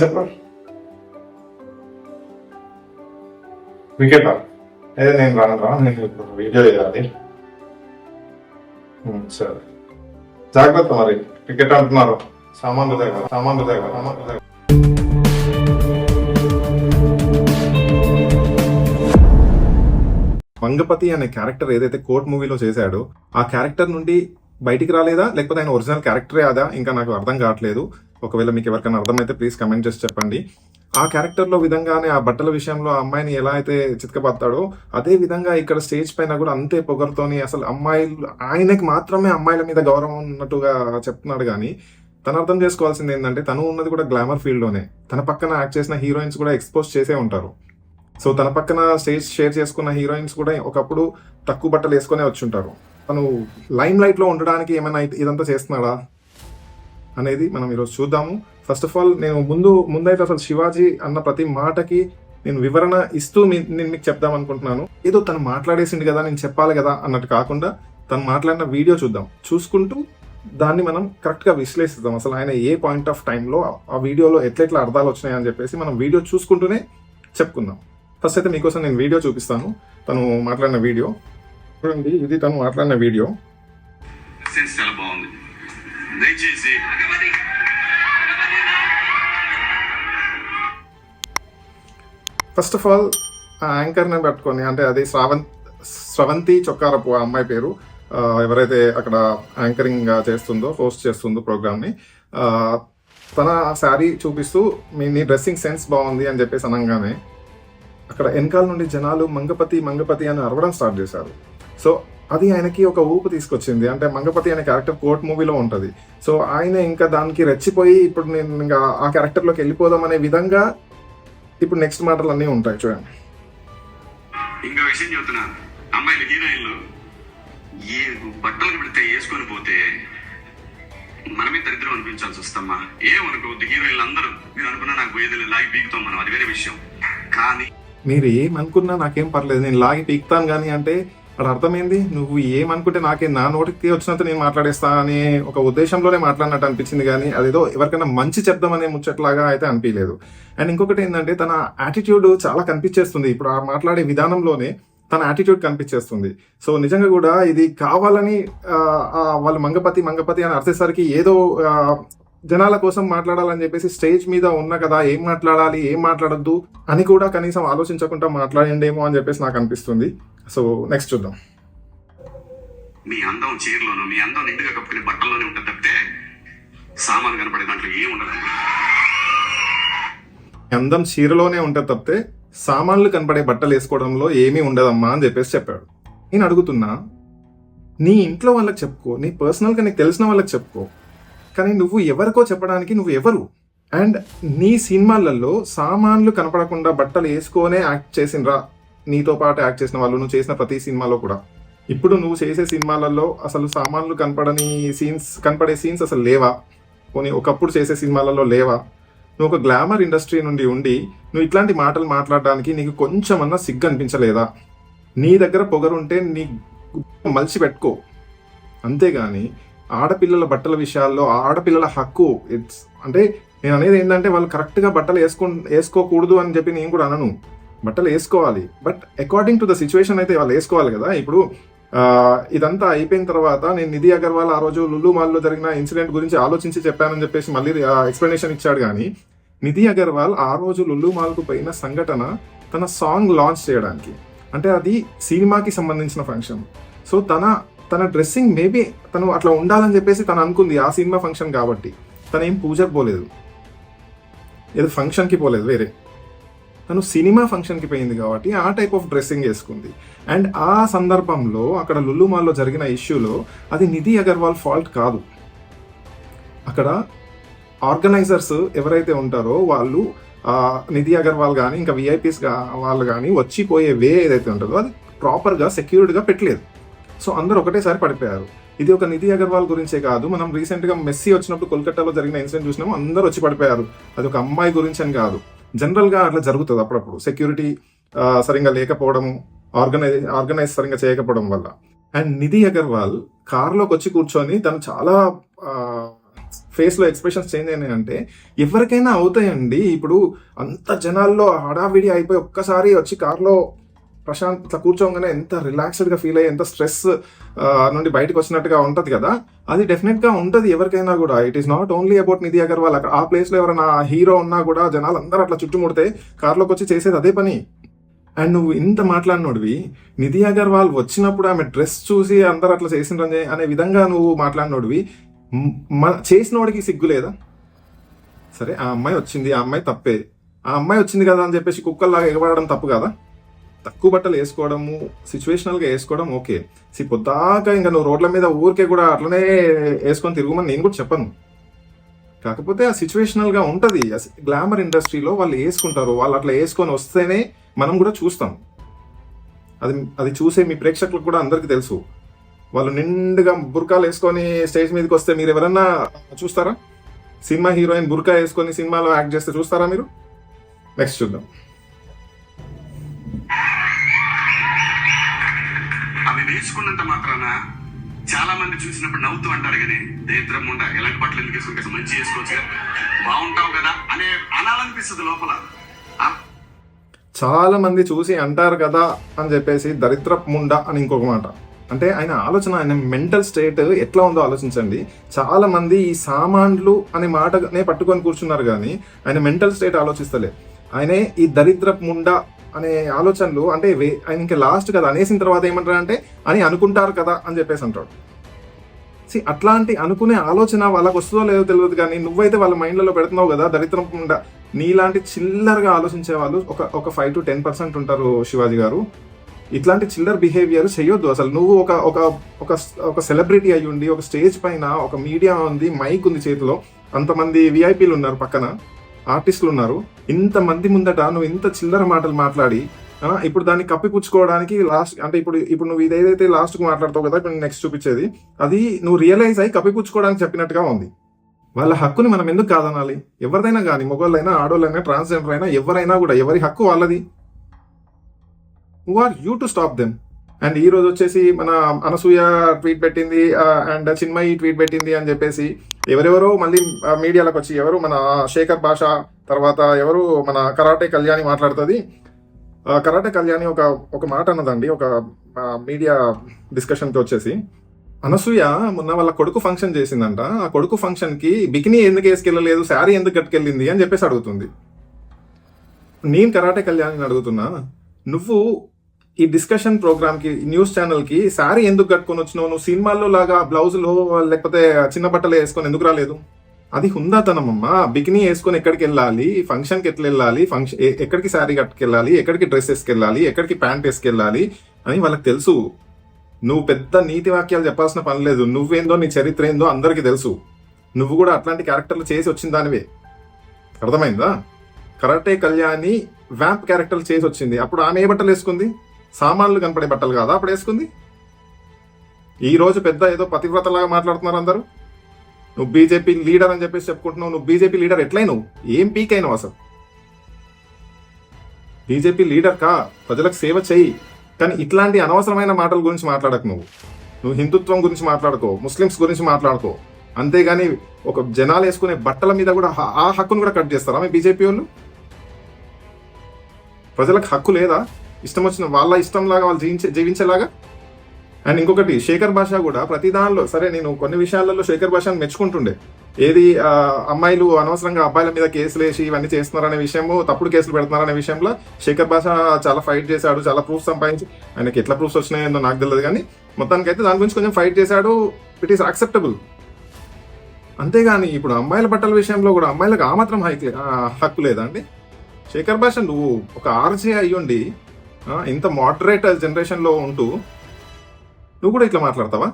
చెప్పు. వికెటా? అదే నేను రాను, నేను ఇప్పుడు వీడియో చేయాలి. సరే, జాగ్రత్త. మరి వికెట్ అంటున్నారు, సామాన్లు దగ్గర. మంగపతి అనే క్యారెక్టర్ ఏదైతే కోర్ట్ మూవీలో చేశాడో ఆ క్యారెక్టర్ నుండి బయటికి రాలేదా, లేకపోతే ఆయన ఒరిజినల్ క్యారెక్టరే అదా, ఇంకా నాకు అర్థం కావట్లేదు. ఒకవేళ మీకు ఎవరికైనా అర్థమైతే ప్లీజ్ కమెంట్ చేసి చెప్పండి. ఆ క్యారెక్టర్ లో విధంగానే ఆ బట్టల విషయంలో ఆ అమ్మాయిని ఎలా అయితే చితకబడతాడో అదే విధంగా ఇక్కడ స్టేజ్ పైన కూడా అంతే పొగరుతోని అసలు అమ్మాయిలు ఆయనకి మాత్రమే అమ్మాయిల మీద గౌరవం ఉన్నట్టుగా చెప్తున్నాడు. కానీ తను అర్థం చేసుకోవాల్సింది ఏంటంటే తను ఉన్నది కూడా గ్లామర్ ఫీల్డ్ లోనే. తన పక్కన యాక్ట్ చేసిన హీరోయిన్స్ కూడా ఎక్స్పోజ్ చేసే ఉంటారు. సో తన పక్కన స్టేజ్ షేర్ చేసుకున్న హీరోయిన్స్ కూడా ఒకప్పుడు తక్కువ బట్టలు వేసుకునే వచ్చి ఉంటారు. తను లైమ్ లైట్ లో ఉండడానికి ఏమైనా ఇదంతా చేస్తున్నాడా అనేది మనం ఈరోజు చూద్దాము. ఫస్ట్ ఆఫ్ ఆల్ నేను ముందైతే అసలు శివాజీ అన్న ప్రతి మాటకి నేను వివరణ ఇస్తూ నేను మీకు చెప్దాం అనుకుంటున్నాను. ఏదో తను మాట్లాడేసింది కదా నేను చెప్పాలి కదా అన్నట్టు కాకుండా తను మాట్లాడిన వీడియో చూసుకుంటూ దాన్ని మనం కరెక్ట్ గా విశ్లేషిద్దాం. అసలు ఆయన ఏ పాయింట్ ఆఫ్ టైంలో ఆ వీడియోలో ఎట్లెట్లా అర్థాలు వచ్చినాయని చెప్పేసి మనం వీడియో చూసుకుంటూనే చెప్పుకుందాం. ఫస్ట్ అయితే మీకోసం నేను వీడియో చూపిస్తాను, తను మాట్లాడిన వీడియో చూడండి. ఇది తను మాట్లాడిన వీడియో. చాలా బాగుంది. దయచేసి ఫస్ట్ ఆఫ్ ఆల్ ఆ యాంకర్ని పట్టుకొని, అంటే అది స్రవంతి చొక్కారపు ఆ అమ్మాయి పేరు, ఎవరైతే అక్కడ యాంకరింగ్ చేస్తుందో హోస్ట్ చేస్తుందో ప్రోగ్రామ్ని, తన శారీ చూపిస్తూ నీ డ్రెస్సింగ్ సెన్స్ బాగుంది అని చెప్పేసి అనగానే అక్కడ వెనకాల నుండి జనాలు మంగపతి అని అరవడం స్టార్ట్ చేశారు. సో అది ఆయనకి ఒక ఊపు తీసుకొచ్చింది. అంటే మంగపతి అనే క్యారెక్టర్ కోర్ట్ మూవీలో ఉంటుంది. సో ఆయన ఇంకా దానికి రెచ్చిపోయి ఇప్పుడు నేను ఇంకా ఆ క్యారెక్టర్లోకి వెళ్ళిపోదాం అనే విధంగా ఇప్పుడు నెక్స్ట్ మాటలు అన్నీ ఉంటాయి. చూడండి. ఇంకో విషయం చెప్తున్నా, అమ్మాయిలు హీరోయిన్లు ఏ బట్టలు పెడితే వేసుకొని పోతే మనమే దరిద్రం అనిపించాల్సి వస్తామా. ఏమనుకోవద్దు, హీరోయిన్లు అందరూ మీరు అనుకున్నా నాకు పోయేది లాగి పీకుతాం మనం, అది వేరే విషయం. కానీ మీరు ఏమనుకున్నా నాకేం పర్లేదు, నేను లాగి పీకుతాను కానీ అంటే అక్కడ అర్థమైంది, నువ్వు ఏమనుకుంటే నా నోటికి వచ్చినంత నేను మాట్లాడేస్తా అనే ఒక ఉద్దేశంలోనే మాట్లాడినట్టు అనిపించింది. కానీ అదేదో ఎవరికైనా మంచి చెప్దామనే ముచ్చట్లాగా అయితే అనిపించలేదు. అండ్ ఇంకొకటి ఏంటంటే తన యాటిట్యూడ్ చాలా కనిపించేస్తుంది. ఇప్పుడు ఆ మాట్లాడే విధానంలోనే తన యాటిట్యూడ్ కనిపించేస్తుంది. సో నిజంగా కూడా ఇది కావాలని వాళ్ళు మంగపతి అని అర్థేసరికి ఏదో జనాల కోసం మాట్లాడాలని చెప్పేసి స్టేజ్ మీద ఉన్నా కదా, ఏం మాట్లాడాలి ఏం మాట్లాడద్దు అని కూడా కనీసం ఆలోచించకుండా మాట్లాడండేమో అని చెప్పేసి నాకు అనిపిస్తుంది. సో నెక్స్ట్ చూద్దాం. మీ అందం చీరలోను, మీ అందం నిండుగా కప్పుకునే బట్టల్లోనే ఉంటుంది తప్పితే సామాను కనపడే దాంట్లో ఏం ఉండదు. అందం చీరలోనే ఉంటుంది తప్పితే సామాన్లు కనపడే బట్టలు వేసుకోవడంలో ఏమీ ఉండదమ్మా అని చెప్పేసి చెప్పాడు. నేను అడుగుతున్నా, నీ ఇంట్లో వాళ్ళకి చెప్పుకో, నీ పర్సనల్గా నీకు తెలిసిన వాళ్ళకి చెప్పుకో, కానీ నువ్వు ఎవరికో చెప్పడానికి నువ్వు ఎవరు? అండ్ నీ సినిమాలలో సామాన్లు కనపడకుండా బట్టలు వేసుకొనే యాక్ట్ చేసినరా నీతో పాటు యాక్ట్ చేసిన వాళ్ళు, నువ్వు చేసిన ప్రతి సినిమాలో కూడా. ఇప్పుడు నువ్వు చేసే సినిమాలలో అసలు సామాన్లు కనపడే సీన్స్ అసలు లేవా? పోనీ ఒకప్పుడు చేసే సినిమాలలో లేవా? నువ్వు ఒక గ్లామర్ ఇండస్ట్రీ నుండి ఉండి నువ్వు ఇట్లాంటి మాటలు మాట్లాడడానికి నీకు కొంచెమన్నా సిగ్గు అనిపించలేదా? నీ దగ్గర పొగరుంటే నీ మలిచి పెట్టుకో, అంతేగాని ఆడపిల్లల బట్టల విషయాల్లో ఆడపిల్లల హక్కు అంటే నేను అనేది ఏంటంటే వాళ్ళు కరెక్ట్గా బట్టలు వేసుకోకూడదు అని చెప్పి నేను కూడా అనను. బట్టలు వేసుకోవాలి, but according to the situation అయితే వాళ్ళు వేసుకోవాలి కదా. ఇప్పుడు ఇదంతా అయిపోయిన తర్వాత నేను నిధి అగర్వాల్ ఆ రోజు లులు మాల్లో జరిగిన ఇన్సిడెంట్ గురించి ఆలోచించి చెప్పానని చెప్పేసి మళ్ళీ ఎక్స్ప్లెనేషన్ ఇచ్చాడు. కానీ నిధి అగర్వాల్ ఆ రోజు లులు మాల్కు పోయిన సంఘటన తన సాంగ్ లాంచ్ చేయడానికి, అంటే అది సినిమాకి సంబంధించిన ఫంక్షన్. సో తన డ్రెస్సింగ్ మేబీ తను అట్లా ఉండాలని చెప్పేసి తను అనుకుంది ఆ సినిమా ఫంక్షన్ కాబట్టి. తను ఏం పూజకు పోలేదు, ఏదో ఫంక్షన్కి పోలేదు, వేరే తను సినిమా ఫంక్షన్కి పోయింది కాబట్టి ఆ టైప్ ఆఫ్ డ్రెస్సింగ్ వేసుకుంది. అండ్ ఆ సందర్భంలో అక్కడ లులు మాల్లో జరిగిన ఇష్యూలో అది నిధి అగర్వాల్ ఫాల్ట్ కాదు. అక్కడ ఆర్గనైజర్స్ ఎవరైతే ఉంటారో వాళ్ళు నిధి అగర్వాల్ కానీ ఇంకా విఐపీస్ వాళ్ళు కానీ వచ్చిపోయే వే ఏదైతే ఉంటుందో అది ప్రాపర్గా సెక్యూర్డ్గా పెట్టలేదు. సో అందరూ ఒకటేసారి పడిపోయారు. ఇది ఒక నిధి అగర్వాల్ గురించే కాదు, మనం రీసెంట్గా మెస్సీ వచ్చినప్పుడు కోల్కతాలో జరిగిన ఇన్సిడెంట్ చూసినాము, అందరూ వచ్చి పడిపోయారు. అది ఒక అమ్మాయి గురించి అని కాదు, జనరల్గా అట్లా జరుగుతుంది అప్పుడప్పుడు. సెక్యూరిటీ సరిగ్గా లేకపోవడము, ఆర్గనైజ్ సరిగ్గా చేయకపోవడం వల్ల. అండ్ నిధి అగర్వాల్ కార్లోకి వచ్చి కూర్చొని తను చాలా ఫేస్లో ఎక్స్ప్రెషన్స్ చేంజ్ అయినాయి అంటే ఎవరికైనా అవుతాయండి. ఇప్పుడు అంత జనాల్లో హడావిడి అయిపోయి ఒక్కసారి వచ్చి కార్లో ప్రశాంత్ ఇట్లా కూర్చోగానే ఎంత రిలాక్స్డ్గా ఫీల్ అయ్యి ఎంత స్ట్రెస్ నుండి బయటకు వచ్చినట్టుగా ఉంటుంది కదా, అది డెఫినెట్గా ఉంటుంది ఎవరికైనా కూడా. It is not only about Nidhi Agarwal. అక్కడ ఆ ప్లేస్లో ఎవరైనా హీరో ఉన్నా కూడా జనాలు అందరూ అట్లా చుట్టుముడితే కార్లోకి వచ్చి చేసేది అదే పని. అండ్ నువ్వు ఇంత మాట్లాడినోడివి, నిధి అగర్వాల్ వచ్చినప్పుడు ఆమె డ్రెస్ చూసి అందరు అట్లా చేసిండ్రని అనే విధంగా నువ్వు మాట్లాడినోడివి, చేసినోడికి సిగ్గు లేదా? సరే ఆ అమ్మాయి వచ్చింది, ఆ అమ్మాయి తప్పే. ఆ అమ్మాయి వచ్చింది కదా అని చెప్పేసి కుక్కల్లాగా ఎగబడడం తప్పు కదా? తక్కువ బట్టలు వేసుకోవడము, సిచ్యువేషనల్గా వేసుకోవడం ఓకే. పొద్దాక ఇంకా నువ్వు రోడ్ల మీద ఊరికే కూడా అట్లనే వేసుకొని తిరుగుమని నేను కూడా చెప్పను. కాకపోతే ఆ సిచ్యువేషనల్గా ఉంటుంది. గ్లామర్ ఇండస్ట్రీలో వాళ్ళు వేసుకుంటారు, వాళ్ళు అట్లా వేసుకొని వస్తేనే మనం కూడా చూస్తాం. అది చూసే మీ ప్రేక్షకులకు కూడా అందరికీ తెలుసు. వాళ్ళు నిండుగా బుర్కాలు వేసుకొని స్టేజ్ మీదకి వస్తే మీరు ఎవరన్నా చూస్తారా? సినిమా హీరోయిన్ బుర్కా వేసుకొని సినిమాలో యాక్ట్ చేస్తే చూస్తారా మీరు? నెక్స్ట్ చూద్దాం. అవి వేసుకున్నంత మాత్రాన చాలా మంది చూసినప్పుడు నవ్వుతూ అంటారు కానీ దరిద్రం ఉండ ఎలాంటి బట్టలు ఎందుకు వేసుకుంటే మంచి వేసుకోవచ్చు బాగుంటావు కదా అనే అనాలనిపిస్తుంది లోపల. చాలా మంది చూసి అంటారు కదా అని చెప్పేసి దరిద్రపు ముండ అని ఇంకొక మాట. అంటే ఆయన ఆలోచన, ఆయన మెంటల్ స్టేట్ ఎట్లా ఉందో ఆలోచించండి. చాలా మంది ఈ సామాన్లు అనే మాటనే పట్టుకొని కూర్చున్నారు కానీ ఆయన మెంటల్ స్టేట్ ఆలోచిస్తలే. ఆయనే ఈ దరిద్రపు ముండ అనే ఆలోచనలు అంటే ఆయన ఇంకా లాస్ట్ కదా అనేసిన తర్వాత ఏమంటారు అంటే అని అనుకుంటారు కదా అని చెప్పేసి అంటాడు. అట్లాంటి అనుకునే ఆలోచన వాళ్ళకి వస్తుందో లేదో తెలియదు కానీ నువ్వైతే వాళ్ళ మైండ్లలో పెడుతున్నావు కదా దరిద్రం ముండ. నీలాంటి చిల్లరగా ఆలోచించే వాళ్ళు ఒక 5 to 10% ఉంటారు శివాజీ గారు. ఇట్లాంటి చిల్లర్ బిహేవియర్ చేయొద్దు అసలు. నువ్వు ఒక సెలబ్రిటీ అయ్యి ఉండి ఒక స్టేజ్ పైన ఒక మీడియా ఉంది, మైక్ ఉంది చేతిలో, అంతమంది విఐపీలు ఉన్నారు, పక్కన ఆర్టిస్టులు ఉన్నారు, ఇంతమంది ముందట నువ్వు ఇంత చిల్లర మాటలు మాట్లాడి ఇప్పుడు దాన్ని కప్పిపుచ్చుకోవడానికి లాస్ట్ అంటే ఇప్పుడు నువ్వు ఇదేదైతే లాస్ట్కు మాట్లాడతావు కదా, ఇప్పుడు నెక్స్ట్ చూపించేది అది నువ్వు రియలైజ్ అయ్యి కప్పిపుచ్చుకోవడానికి చెప్పినట్టుగా ఉంది. వాళ్ళ హక్కుని మనం ఎందుకు కాదనాలి? ఎవరిదైనా కానీ, మొగోళ్ళైనా ఆడోళ్ళైనా ట్రాన్స్జెండర్ అయినా ఎవరైనా కూడా ఎవరి హక్కు వాళ్ళది. Who are you to stop them? And ఈ రోజు వచ్చేసి మన అనసూయ ట్వీట్ పెట్టింది అండ్ చిన్మయి ట్వీట్ పెట్టింది అని చెప్పేసి ఎవరెవరో మళ్ళీ మీడియాలోకి వచ్చి ఎవరు మన శేఖర్ భాష, తర్వాత ఎవరు మన కరాటే కళ్యాణి మాట్లాడుతుంది. కరాటే కళ్యాణి ఒక మాట అన్నదండి ఒక మీడియా డిస్కషన్కి వచ్చేసి, అనసూయ మొన్న వాళ్ళ కొడుకు ఫంక్షన్ చేసిందంట, ఆ కొడుకు ఫంక్షన్కి బికినీ ఎందుకు వేసుకెళ్ళలేదు, శారీ ఎందుకు కట్టుకెళ్ళింది అని చెప్పేసి అడుగుతుంది. నేను కరాటే కళ్యాణిని అడుగుతున్నా, నువ్వు ఈ డిస్కషన్ ప్రోగ్రామ్కి న్యూస్ ఛానల్కి శారీ ఎందుకు కట్టుకొని వచ్చినావు? నువ్వు సినిమాల్లో లాగా బ్లౌజులో లేకపోతే చిన్న బట్టలు వేసుకొని ఎందుకు రాలేదు? అది హుందాతనమమ్మా. బికినీ వేసుకొని ఎక్కడికి వెళ్ళాలి, ఫంక్షన్కి ఎట్లా వెళ్ళాలి, ఎక్కడికి శారీ కట్టుకెళ్ళాలి, ఎక్కడికి డ్రెస్ వేసుకెళ్ళాలి, ఎక్కడికి ప్యాంట్ వేసుకెళ్ళాలి అని వాళ్ళకి తెలుసు. నువ్వు పెద్ద నీతి వాక్యాలు చెప్పాల్సిన పని లేదు. నువ్వేందో నీ చరిత్ర ఏందో అందరికీ తెలుసు. నువ్వు కూడా అట్లాంటి క్యారెక్టర్లు చేసి వచ్చిన దానివే, అర్థమైందా? కరాటే కళ్యాణి వ్యాంప్ క్యారెక్టర్లు చేసి వచ్చింది. అప్పుడు ఆమె ఏ బట్టలు వేసుకుంది? సామాన్లు కనపడే బట్టలు కాదా అప్పుడు వేసుకుంది? ఈ రోజు పెద్ద ఏదో పతివ్రతలాగా మాట్లాడుతున్నారు అందరూ. నువ్వు బీజేపీ లీడర్ అని చెప్పేసి చెప్పుకుంటున్నావు. నువ్వు బీజేపీ లీడర్ ఎట్లయినావు? ఏం పీక్ అయినావు అసలు? బీజేపీ లీడర్ కా, ప్రజలకు సేవ చెయ్యి, కానీ ఇట్లాంటి అనవసరమైన మాటల గురించి మాట్లాడకు. నువ్వు హిందుత్వం గురించి మాట్లాడుకో, ముస్లిమ్స్ గురించి మాట్లాడుకో, అంతేగాని ఒక జనాలు వేసుకునే బట్టల మీద కూడా ఆ హక్కును కూడా కట్ చేస్తారా మీ బీజేపీ వాళ్ళు? ప్రజలకు హక్కు లేదా? ఇష్టం వచ్చిన వాళ్ళ ఇష్టంలాగా వాళ్ళు జీవించేలాగా. అండ్ ఇంకొకటి, శేఖర్ భాష కూడా ప్రతి దానిలో, సరే నేను కొన్ని విషయాలలో శేఖర్ భాషను మెచ్చుకుంటుండే, ఏది అమ్మాయిలు అనవసరంగా అబ్బాయిల మీద కేసులు వేసి ఇవన్నీ చేస్తున్నారనే విషయము, తప్పుడు కేసులు పెడుతున్నారనే విషయంలో శేఖర్ భాష చాలా ఫైట్ చేశాడు, చాలా ప్రూఫ్స్ సంపాదించి, ఆయనకి ఎట్లా ప్రూఫ్స్ వచ్చినాయో నాకు తెలియదు కానీ మొత్తానికైతే దాని గురించి కొంచెం ఫైట్ చేశాడు. It is acceptable. అంతేగాని ఇప్పుడు అమ్మాయిల బట్టల విషయంలో కూడా అమ్మాయిలకు ఆ మాత్రం హక్కు లేదా అండి? శేఖర్ భాష నువ్వు ఒక ఆర్జే అయ్యుండి ఇంత మోడరేట్ జనరేషన్లో ఉంటూ నువ్వు కూడా ఇట్లా మాట్లాడతావా?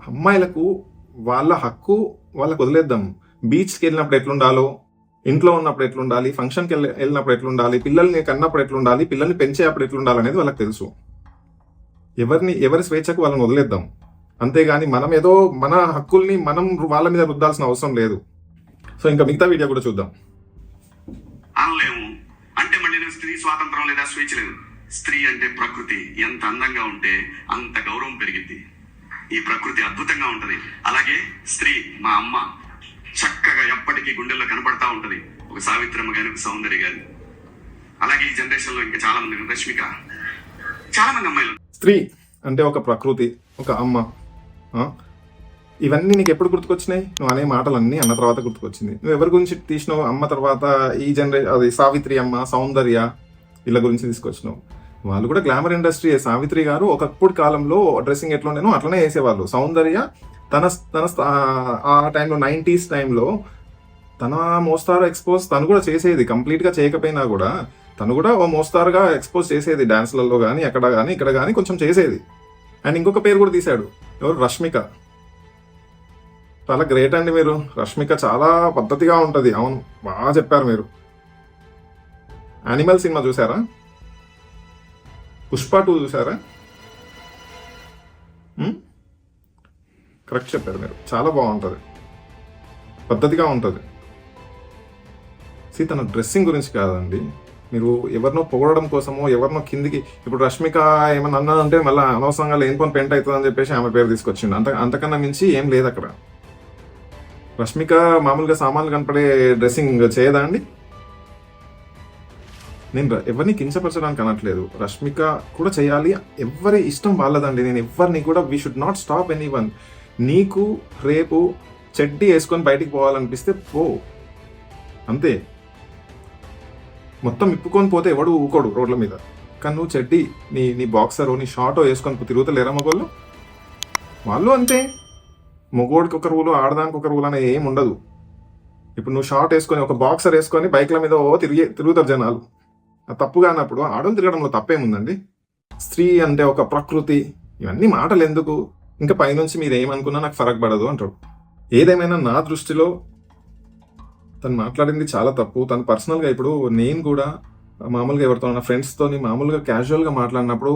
అమ్మాయిలకు వాళ్ళ హక్కు వాళ్ళకు వదిలేద్దాం. బీచ్కి వెళ్ళినప్పుడు ఎట్లుండాలో, ఇంట్లో ఉన్నప్పుడు ఎట్లుండాలి, ఫంక్షన్కి వెళ్ళినప్పుడు ఎట్లుండాలి, పిల్లల్ని కన్నప్పుడు ఎట్లుండాలి, పిల్లల్ని పెంచేటప్పుడు ఎట్లుండాలి అనేది వాళ్ళకి తెలుసు. ఎవరి స్వేచ్ఛకు వాళ్ళని వదిలేద్దాం. అంతేగాని మనం ఏదో మన హక్కుల్ని మనం వాళ్ళ మీద రుద్దాల్సిన అవసరం లేదు. సో ఇంకా మిగతా వీడియో కూడా చూద్దాం. అనలేము అంటే మళ్ళీ స్త్రీ స్వాతంత్రం లేదా స్వేచ్ఛ లేదు. స్త్రీ అంటే ప్రకృతి ఎంత అందంగా ఉంటే అంత గౌరవం పెరిగింది. ఈ ప్రకృతి అద్భుతంగా ఉంటది. అలాగే స్త్రీ మా అమ్మ చక్కగా ఎప్పటికీ గుండెల్లో కనపడతా ఉంటది, ఒక సావిత్రమ్మ గాని, ఒక సౌందర్య గాని. అలాగే ఈ జనరేషన్ లో ఇంకా చాలా మంది, రష్మిక, చాలా మంది అమ్మాయిలు. స్త్రీ అంటే ఒక ప్రకృతి, ఒక అమ్మ. ఆ? ఇవన్నీ నీకు ఎప్పుడు గుర్తుకొచ్చినాయి? నువ్వు అనే మాటలన్నీ అన్న తర్వాత గుర్తుకొచ్చింది. నువ్వు ఎవరి గురించి తీసినావు? అమ్మ తర్వాత ఈ అది సావిత్రి అమ్మ, సౌందర్య, వీళ్ళ గురించి తీసుకొచ్చినావు. వాళ్ళు కూడా గ్లామర్ ఇండస్ట్రీ. సావిత్రి గారు ఒకప్పుడు కాలంలో డ్రెస్సింగ్ ఎట్లా ఉండేనో అట్లనే వేసేవాళ్ళు. సౌందర్య తన తన ఆ టైంలో 90s టైంలో తన మోస్తారు ఎక్స్పోజ్ తను కూడా చేసేది. కంప్లీట్గా చేయకపోయినా కూడా తను కూడా ఓ మోస్తారుగా ఎక్స్పోజ్ చేసేది, డాన్స్లలో కానీ అక్కడ కానీ ఇక్కడ కానీ కొంచెం చేసేది. అండ్ ఇంకొక పేరు కూడా తీశాడు, ఎవరు? రష్మిక. చాలా గ్రేట్ అండి మీరు. రష్మిక చాలా పద్ధతిగా ఉంటుంది. అవును, బాగా చెప్పారు మీరు. యానిమల్ సినిమా చూసారా? పుష్ప 2 చూసారా? కరెక్ట్ చెప్పారు మీరు. చాలా బాగుంటుంది, పద్ధతిగా ఉంటుంది. తన డ్రెస్సింగ్ గురించి కాదండి, మీరు ఎవరినో పొగడడం కోసమో ఎవరినో కిందికి. ఇప్పుడు రష్మిక ఏమన్నా అన్నానంటే మళ్ళీ అనవసరంగా లేనిపోని పెంట్ అవుతుందని చెప్పేసి ఆమె పేరు తీసుకొచ్చిండు. అంతకన్నా మించి ఏం లేదు అక్కడ. రష్మిక మామూలుగా సామాన్లు కనపడే డ్రెస్సింగ్ చేయదా అండి? నేను ఎవరిని కించపరచడానికి అనట్లేదు, రష్మిక కూడా చేయాలి, ఎవరి ఇష్టం వాళ్ళదండి. నేను ఎవరిని కూడా we should not stop anyone. నీకు రేపు చెడ్డీ వేసుకొని బయటికి పోవాలనిపిస్తే పో, అంతే. మొత్తం ఇప్పుకొని పోతే ఎవడు ఊకోడు రోడ్ల మీద. కానీ నువ్వు చెడ్డీ, నీ బాక్సరో నీ షార్టో వేసుకొని తిరుగుతలేరా మగోళ్ళు? వాళ్ళు అంతే. మగోడికి ఒక రూలు, ఆడదానికి ఒక రూల్ అనేది ఏమి ఉండదు. ఇప్పుడు నువ్వు షార్ట్ వేసుకొని ఒక బాక్సర్ వేసుకొని బైక్ల మీద తిరుగుతారు జనాలు. అది తప్పుగా అన్నప్పుడు ఆడలు తిరగడంలో తప్పేముందండి? స్త్రీ అంటే ఒక ప్రకృతి, ఇవన్నీ మాటలు ఎందుకు? ఇంకా పైనుంచి మీరు ఏమనుకున్నా నాకు ఫరక్ పడదు అంటాడు. ఏదేమైనా నా దృష్టిలో తను మాట్లాడింది చాలా తప్పు. తను పర్సనల్గా ఇప్పుడు నేను కూడా మామూలుగా ఎవరితో నా ఫ్రెండ్స్తో మామూలుగా క్యాజువల్గా మాట్లాడినప్పుడు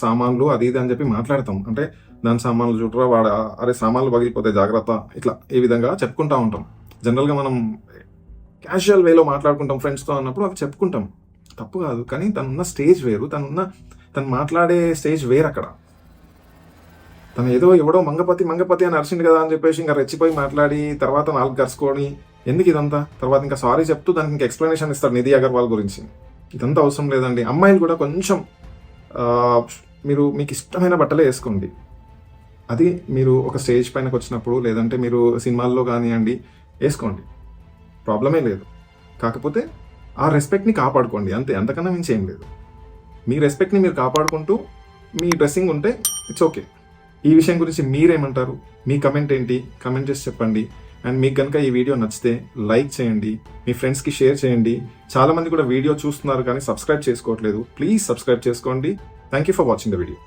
సామాన్లు అది ఇది అని చెప్పి మాట్లాడతాం. అంటే దాని సామాన్లు చూడరా, వాడు అరే సామాన్లు పగిలిపోతే జాగ్రత్త, ఇట్లా ఈ విధంగా చెప్పుకుంటా ఉంటాం. జనరల్గా మనం క్యాజువల్ వేలో మాట్లాడుకుంటాం ఫ్రెండ్స్తో అన్నప్పుడు అవి చెప్పుకుంటాం, తప్పు కాదు. కానీ తనున్న స్టేజ్ వేరు, తను మాట్లాడే స్టేజ్ వేరు. అక్కడ తను ఏదో ఎవడో మంగపతి అని అరిచిండు కదా అని చెప్పేసి ఇంకా రెచ్చిపోయి మాట్లాడి తర్వాత 4 గరుచుకొని ఎందుకు ఇదంతా? తర్వాత ఇంకా సారీ చెప్తూ దానికి ఇంకా ఎక్స్ప్లెనేషన్ ఇస్తాడు నిధి అగర్వాల్ గురించి. ఇదంతా అవసరం లేదండి. అమ్మాయిలు కూడా కొంచెం మీకు ఇష్టమైన బట్టలే వేసుకోండి. అది మీరు ఒక స్టేజ్ పైనకి వచ్చినప్పుడు, లేదంటే మీరు సినిమాల్లో కానివ్వండి వేసుకోండి, ప్రాబ్లమే లేదు. కాకపోతే ఆ రెస్పెక్ట్ని కాపాడుకోండి, అంతే. అంతకన్నా మించి ఏం లేదు. మీ రెస్పెక్ట్ని మీరు కాపాడుకుంటూ మీ డ్రెస్సింగ్ ఉంటే ఇట్స్ ఓకే. ఈ విషయం గురించి మీరేమంటారు? మీ కమెంట్ ఏంటి? కమెంట్ చేసి చెప్పండి. అండ్ మీకు కనుక ఈ వీడియో నచ్చితే లైక్ చేయండి, మీ ఫ్రెండ్స్కి షేర్ చేయండి. చాలామంది కూడా వీడియో చూస్తున్నారు కానీ సబ్స్క్రైబ్ చేసుకోవట్లేదు. ప్లీజ్ సబ్స్క్రైబ్ చేసుకోండి. Thank you for watching the video.